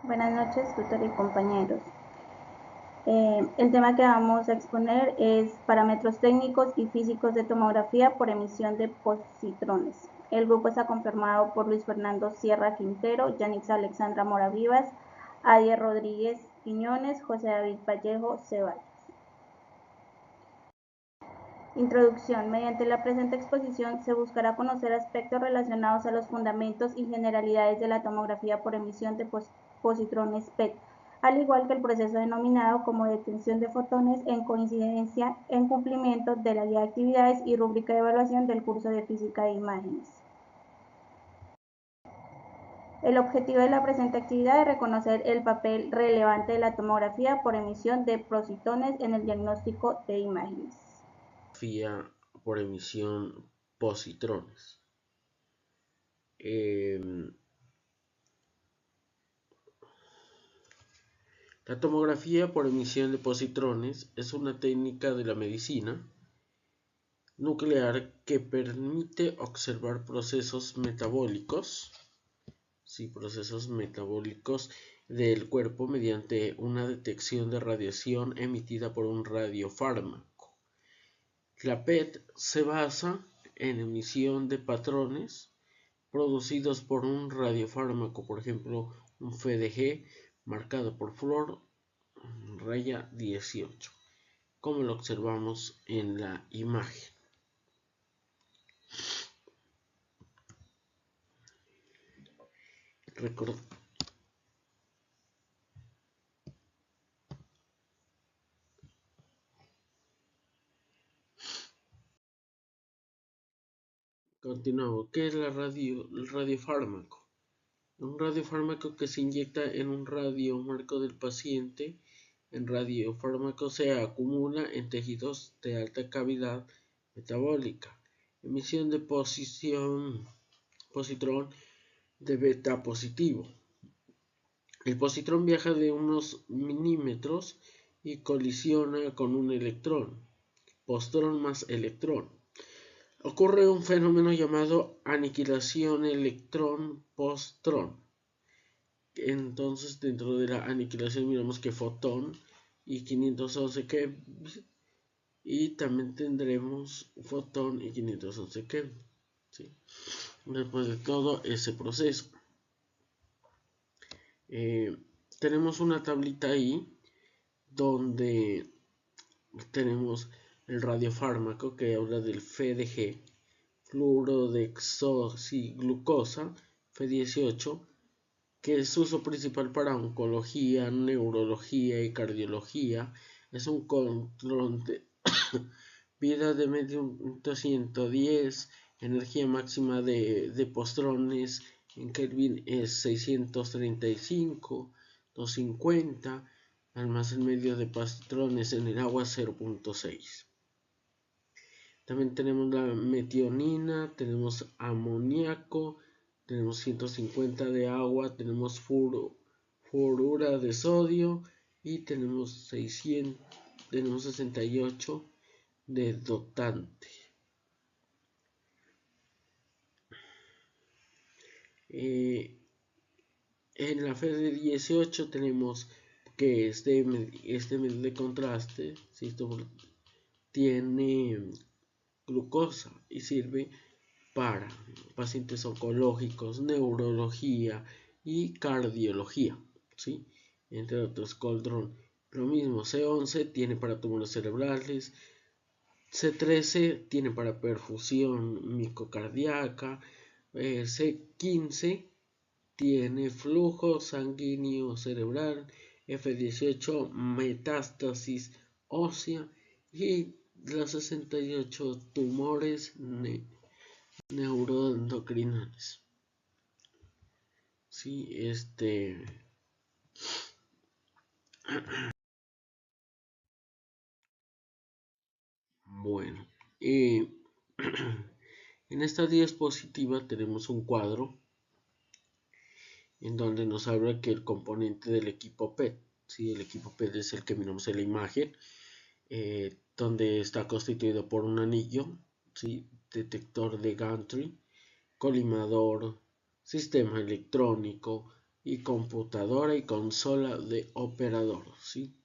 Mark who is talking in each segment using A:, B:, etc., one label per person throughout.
A: Buenas noches, tutor y compañeros. El tema que vamos a exponer es parámetros técnicos y físicos de tomografía por emisión de positrones. El grupo está conformado por Luis Fernando Sierra Quintero, Yanix Alexandra Mora Vivas, Adier Rodríguez Quiñones, José David Vallejo Ceballos. Introducción. Mediante la presente exposición se buscará conocer aspectos relacionados a los fundamentos y generalidades de la tomografía por emisión de positrones PET, al igual que el proceso denominado como detección de fotones en coincidencia en cumplimiento de la guía de actividades y rúbrica de evaluación del curso de física de imágenes. El objetivo de la presente actividad es reconocer el papel relevante de la tomografía por emisión de positones en el diagnóstico de imágenes.
B: Por emisión positrones. La tomografía por emisión de positrones es una técnica de la medicina nuclear que permite observar procesos metabólicos del cuerpo mediante una detección de radiación emitida por un radiofármaco. La PET se basa en emisión de patrones producidos por un radiofármaco, por ejemplo, un FDG marcado por flor raya 18, como lo observamos en la imagen. Continuamos. ¿Qué es el radiofármaco? Un radiofármaco que se inyecta en un radiomarco del paciente. En radiofármaco se acumula en tejidos de alta cavidad metabólica. Emisión de positrón de beta positivo. El positrón viaja de unos milímetros y colisiona con un electrón. Postrón más electrón. Ocurre un fenómeno llamado aniquilación electrón-postrón. Entonces, dentro de la aniquilación miramos que fotón y 511 keV, y también tendremos fotón y 511 keV. ¿Sí? Después de todo ese proceso, tenemos una tablita ahí donde tenemos el radiofármaco que habla del FDG, fluorodexoxiglucosa, F18, que es su uso principal para oncología, neurología y cardiología. Es un control de vida de medio 110, energía máxima de postrones en Kelvin es 635, 250, almacén medio de postrones en el agua 0.6. También tenemos la metionina, tenemos amoníaco, tenemos 150 de agua, tenemos fluorura de sodio y tenemos 68 de dotante. En la FD18 tenemos que este medio de contraste, si esto tiene glucosa y sirve para pacientes oncológicos, neurología y cardiología, ¿sí? Entre otros. Coldron, lo mismo. C11 tiene para tumores cerebrales, C13 tiene para perfusión micocardíaca, C15 tiene flujo sanguíneo cerebral, F18 metástasis ósea y los 68 tumores neuroendocrinales. Sí, bueno, en esta diapositiva tenemos un cuadro en donde nos habla que el componente del equipo PET, ¿sí? El equipo PET es el que miramos en la imagen, donde está constituido por un anillo, ¿sí? Detector de gantry, colimador, sistema electrónico, y computadora y consola de operador, ¿sí?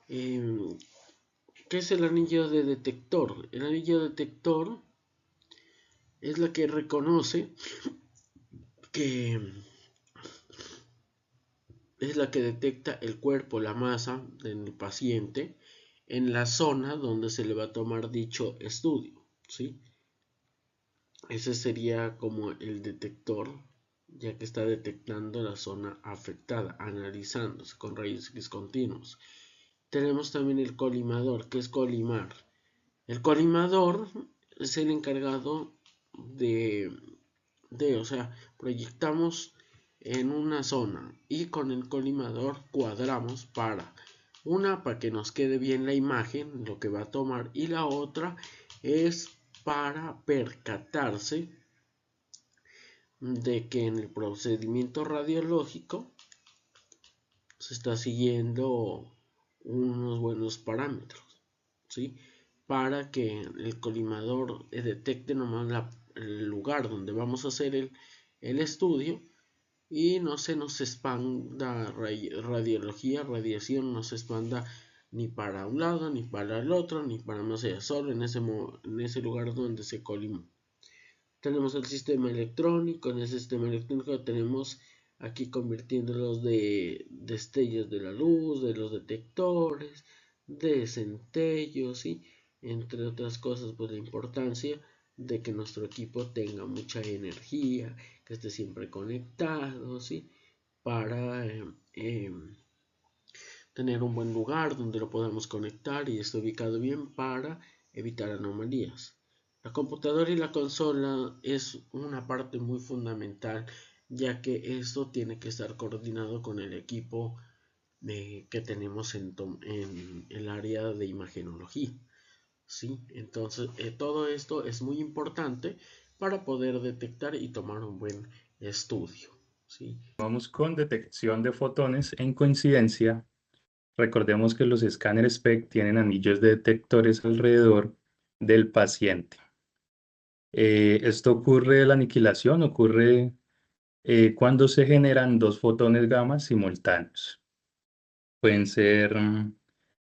B: ¿Qué es el anillo de detector? El anillo detector es la que reconoce que es la que detecta el cuerpo, la masa del paciente en la zona donde se le va a tomar dicho estudio, ¿sí? Ese sería como el detector, ya que está detectando la zona afectada, analizándose con rayos X continuos. Tenemos también el colimador, que es colimar. El colimador es el encargado o sea, proyectamos en una zona y con el colimador cuadramos para que nos quede bien la imagen, lo que va a tomar, y la otra es para percatarse de que en el procedimiento radiológico se está siguiendo unos buenos parámetros, ¿sí? Para que el colimador detecte nomás el lugar donde vamos a hacer el estudio y no se nos expanda radiación, no se expanda ni para un lado, ni para el otro, ni para más allá, solo en ese lugar donde se colimó. Tenemos el sistema electrónico, en el sistema electrónico tenemos aquí convirtiéndolos de destellos de la luz, de los detectores, de centellos, y entre otras cosas, pues la importancia de que nuestro equipo tenga mucha energía, que esté siempre conectado, ¿sí? Para tener un buen lugar donde lo podamos conectar y esté ubicado bien para evitar anomalías. La computadora y la consola es una parte muy fundamental, ya que esto tiene que estar coordinado con el equipo que tenemos en el área de imagenología, ¿sí? Entonces, todo esto es muy importante para poder detectar y tomar un buen estudio, ¿sí?
C: Vamos con detección de fotones en coincidencia. Recordemos que los escáneres SPECT tienen anillos de detectores alrededor del paciente. La aniquilación ocurre cuando se generan dos fotones gamma simultáneos. Pueden ser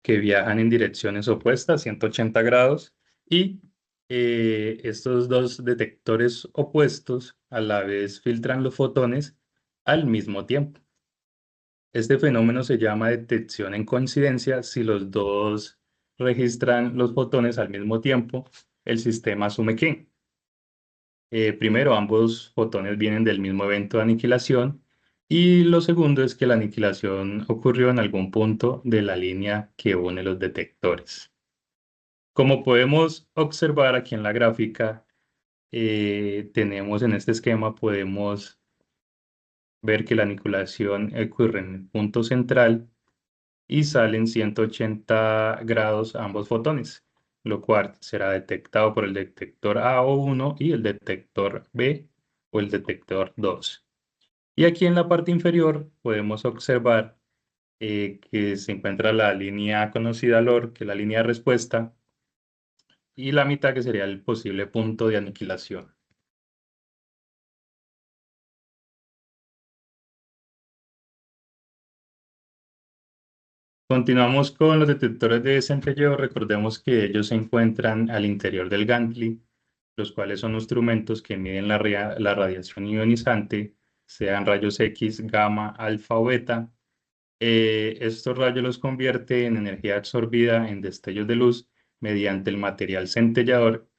C: que viajan en direcciones opuestas, 180 grados, y estos dos detectores opuestos a la vez filtran los fotones al mismo tiempo. Este fenómeno se llama detección en coincidencia. Si los dos registran los fotones al mismo tiempo, el sistema asume que, primero, ambos fotones vienen del mismo evento de aniquilación, y lo segundo es que la aniquilación ocurrió en algún punto de la línea que une los detectores. Como podemos observar aquí en la gráfica, tenemos en este esquema, podemos ver que la aniquilación ocurre en el punto central y salen 180 grados ambos fotones, lo cual será detectado por el detector A1 y el detector B o el detector 2. Y aquí en la parte inferior podemos observar que se encuentra la línea conocida LOR, que es la línea de respuesta, y la mitad que sería el posible punto de aniquilación. Continuamos con los detectores de centelleo. Recordemos que ellos se encuentran al interior del gantly, los cuales son instrumentos que miden la radiación ionizante, sean rayos X, gamma, alfa o beta. Estos rayos los convierte en energía absorbida en destellos de luz mediante el material centellador.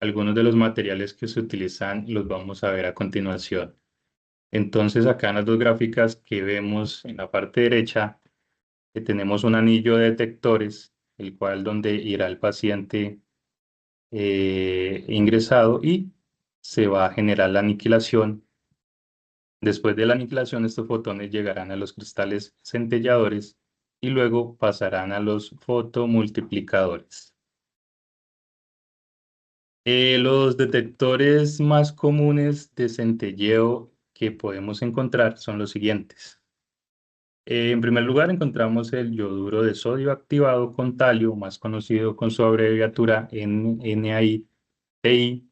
C: Algunos de los materiales que se utilizan los vamos a ver a continuación. Entonces, acá en las dos gráficas que vemos en la parte derecha, tenemos un anillo de detectores, el cual donde irá el paciente ingresado y se va a generar la aniquilación. Después de la aniquilación, estos fotones llegarán a los cristales centelladores y luego pasarán a los fotomultiplicadores. Los detectores más comunes de centelleo que podemos encontrar son los siguientes. En primer lugar, encontramos el yoduro de sodio activado con talio, más conocido con su abreviatura NaI-TI.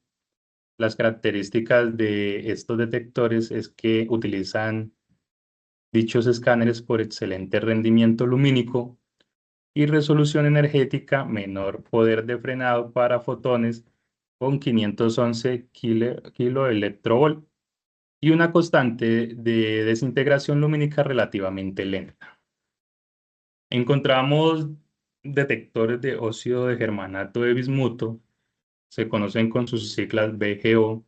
C: Las características de estos detectores es que utilizan dichos escáneres por excelente rendimiento lumínico y resolución energética, menor poder de frenado para fotones con 511 kiloelectronvolt y una constante de desintegración lumínica relativamente lenta. Encontramos detectores de óxido de germanato de bismuto, se conocen con sus siglas BGO,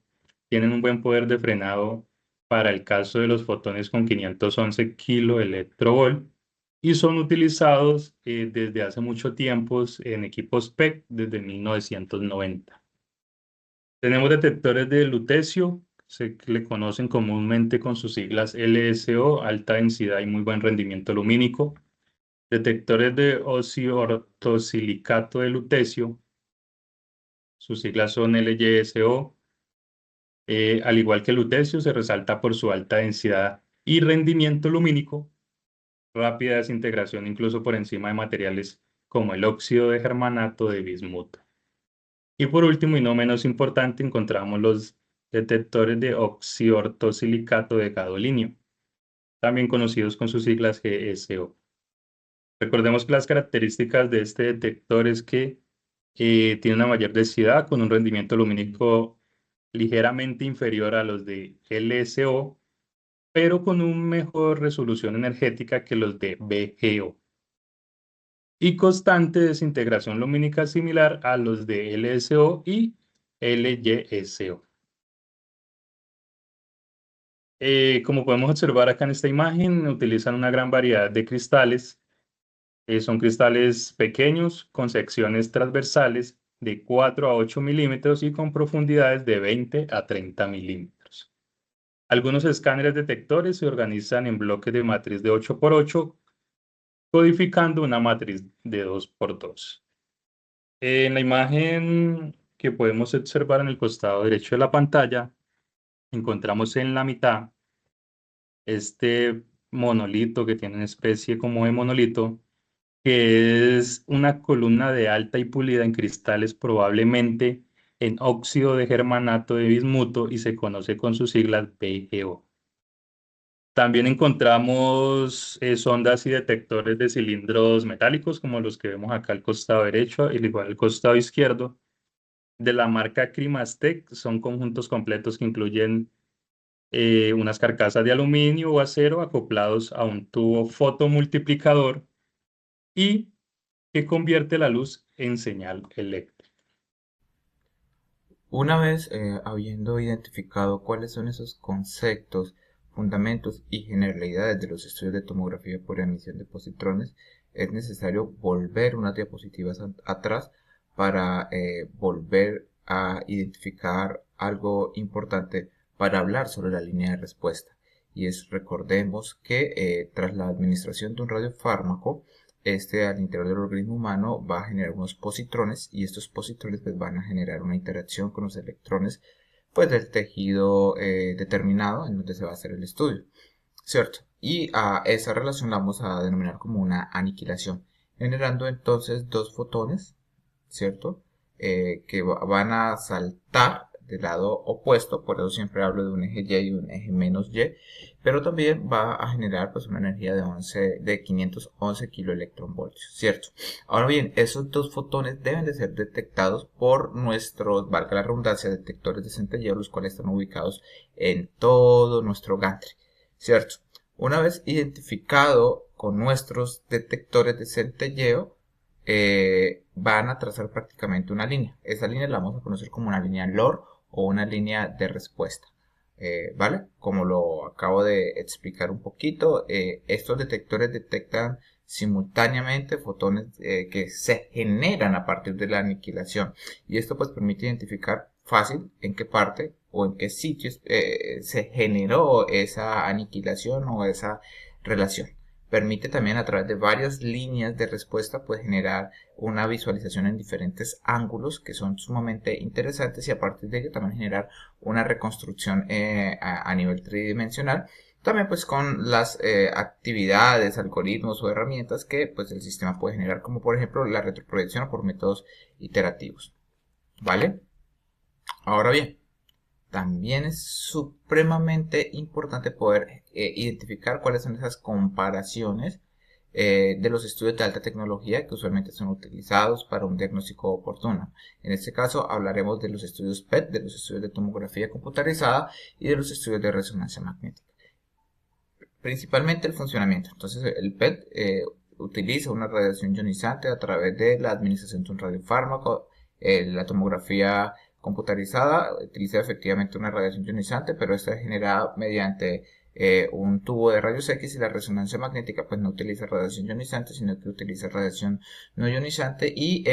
C: tienen un buen poder de frenado para el caso de los fotones con 511 kiloelectronvolt y son utilizados desde hace mucho tiempo en equipos PEC desde 1990. Tenemos detectores de lutecio, se le conocen comúnmente con sus siglas LSO, alta densidad y muy buen rendimiento lumínico. Detectores de oxi-ortosilicato de lutecio, sus siglas son LYSO. Al igual que el lutecio, se resalta por su alta densidad y rendimiento lumínico, rápida desintegración incluso por encima de materiales como el óxido de germanato de bismuto. Y por último, y no menos importante, encontramos los detectores de oxiortosilicato de gadolinio, también conocidos con sus siglas GSO. Recordemos que las características de este detector es que tiene una mayor densidad con un rendimiento lumínico ligeramente inferior a los de LSO, pero con una mejor resolución energética que los de BGO y constante desintegración lumínica similar a los de LSO y LYSO. Como podemos observar acá en esta imagen, utilizan una gran variedad de cristales. Son cristales pequeños con secciones transversales de 4 a 8 milímetros y con profundidades de 20 a 30 milímetros. Algunos escáneres detectores se organizan en bloques de matriz de 8 por 8, codificando una matriz de 2 por 2. En la imagen que podemos observar en el costado derecho de la pantalla, encontramos en la mitad este monolito que tiene una especie como de monolito, que es una columna de alta y pulida en cristales probablemente en óxido de germanato de bismuto y se conoce con sus siglas BGO. También encontramos sondas y detectores de cilindros metálicos como los que vemos acá al costado derecho, al igual al costado izquierdo. De la marca Crimastec son conjuntos completos que incluyen unas carcasas de aluminio o acero acoplados a un tubo fotomultiplicador y que convierte la luz en señal eléctrica.
D: Una vez habiendo identificado cuáles son esos conceptos, fundamentos y generalidades de los estudios de tomografía por emisión de positrones, es necesario volver unas diapositivas atrás para volver a identificar algo importante para hablar sobre la línea de respuesta. Y recordemos que tras la administración de un radiofármaco, al interior del organismo humano va a generar unos positrones y estos positrones pues, van a generar una interacción con los electrones pues, del tejido determinado en donde se va a hacer el estudio, ¿cierto? Y a esa relación la vamos a denominar como una aniquilación, generando entonces dos fotones, ¿cierto? Que van a saltar del lado opuesto, por eso siempre hablo de un eje Y y un eje menos Y, pero también va a generar pues una energía de 511 kiloelectronvoltios, ¿cierto? Ahora bien, esos dos fotones deben de ser detectados por nuestros, valga la redundancia, detectores de centelleo, los cuales están ubicados en todo nuestro gantry, ¿cierto? Una vez identificado con nuestros detectores de centelleo, van a trazar prácticamente una línea. Esa línea la vamos a conocer como una línea LOR o una línea de respuesta. ¿Vale? Como lo acabo de explicar un poquito, estos detectores detectan simultáneamente fotones que se generan a partir de la aniquilación y esto pues permite identificar fácil en qué parte o en qué sitios se generó esa aniquilación o esa relación. Permite también a través de varias líneas de respuesta pues generar una visualización en diferentes ángulos que son sumamente interesantes y a partir de ello también generar una reconstrucción a nivel tridimensional. También pues con las actividades, algoritmos o herramientas que pues el sistema puede generar como por ejemplo la retroproyección o por métodos iterativos. ¿Vale? Ahora bien, también es supremamente importante poder identificar cuáles son esas comparaciones de los estudios de alta tecnología que usualmente son utilizados para un diagnóstico oportuno. En este caso hablaremos de los estudios PET, de los estudios de tomografía computarizada y de los estudios de resonancia magnética. Principalmente el funcionamiento. Entonces el PET utiliza una radiación ionizante a través de la administración de un radiofármaco. La tomografía computarizada utiliza efectivamente una radiación ionizante, pero esta es generada mediante un tubo de rayos X, y la resonancia magnética pues no utiliza radiación ionizante, sino que utiliza radiación no ionizante y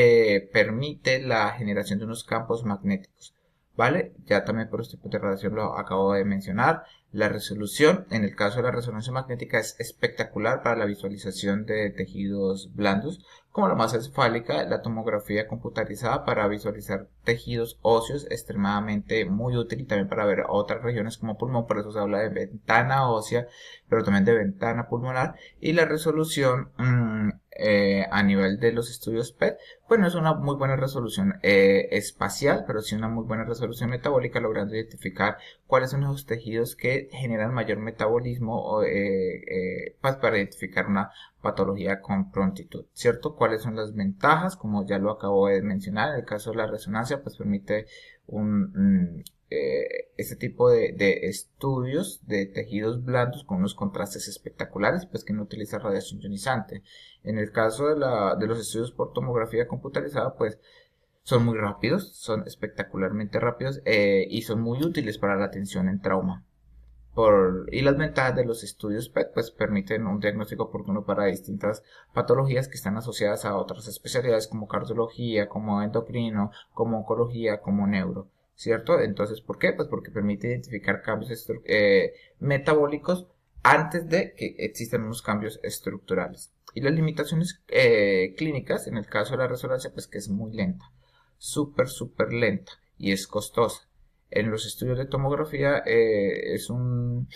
D: permite la generación de unos campos magnéticos. ¿Vale? Ya también por este tipo de radiación lo acabo de mencionar. La resolución, en el caso de la resonancia magnética, es espectacular para la visualización de tejidos blandos, como la masa encefálica. La tomografía computarizada para visualizar tejidos óseos, extremadamente muy útil, y también para ver otras regiones como pulmón. Por eso se habla de ventana ósea, pero también de ventana pulmonar. Y la resolución a nivel de los estudios PET, pues no es una muy buena resolución espacial, pero sí una muy buena resolución metabólica, logrando identificar cuáles son esos tejidos que generan mayor metabolismo pues para identificar una patología con prontitud, ¿cierto? ¿Cuáles son las ventajas? Como ya lo acabo de mencionar, en el caso de la resonancia, pues permite este tipo de estudios de tejidos blandos con unos contrastes espectaculares, pues que no utiliza radiación ionizante. En el caso de los estudios por tomografía computarizada, pues son muy rápidos, son espectacularmente rápidos y son muy útiles para la atención en trauma. Y las ventajas de los estudios PET pues permiten un diagnóstico oportuno para distintas patologías que están asociadas a otras especialidades como cardiología, como endocrino, como oncología, como neuro, ¿cierto? Entonces, ¿por qué? Pues porque permite identificar cambios metabólicos antes de que existan unos cambios estructurales. Y las limitaciones clínicas, en el caso de la resonancia, pues que es muy lenta, súper lenta, y es costosa. En los estudios de tomografía es un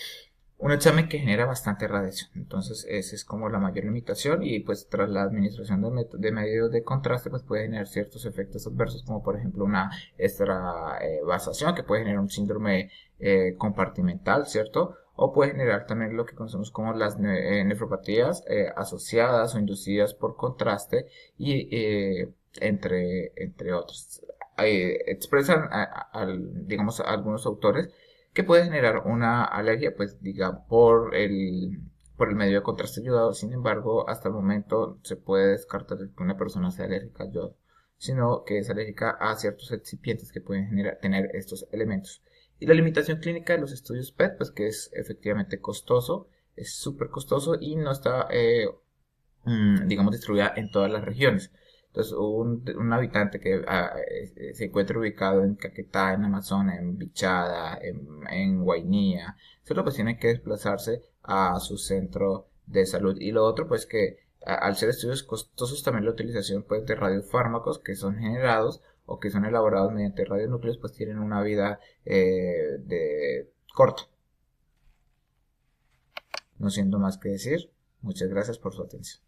D: examen que genera bastante radiación, entonces esa es como la mayor limitación, y pues tras la administración de medios de contraste pues puede generar ciertos efectos adversos, como por ejemplo una extravasación que puede generar un síndrome compartimental, ¿cierto? O puede generar también lo que conocemos como las nefropatías asociadas o inducidas por contraste, y entre otros. Expresan, digamos, algunos autores que puede generar una alergia, pues diga, por el medio de contraste ayudado. Sin embargo, hasta el momento se puede descartar que una persona sea alérgica al yodo, sino que es alérgica a ciertos excipientes que pueden tener estos elementos. Y la limitación clínica de los estudios PET, pues que es efectivamente costoso, es súper costoso y no está, digamos, distribuida en todas las regiones. Entonces, un habitante que se encuentra ubicado en Caquetá, en Amazonas, en Bichada, en Guainía, solo pues tiene que desplazarse a su centro de salud. Y lo otro, pues que al ser estudios costosos, también la utilización pues de radiofármacos que son generados o que son elaborados mediante radionúcleos, pues tienen una vida corta. No siendo más que decir, muchas gracias por su atención.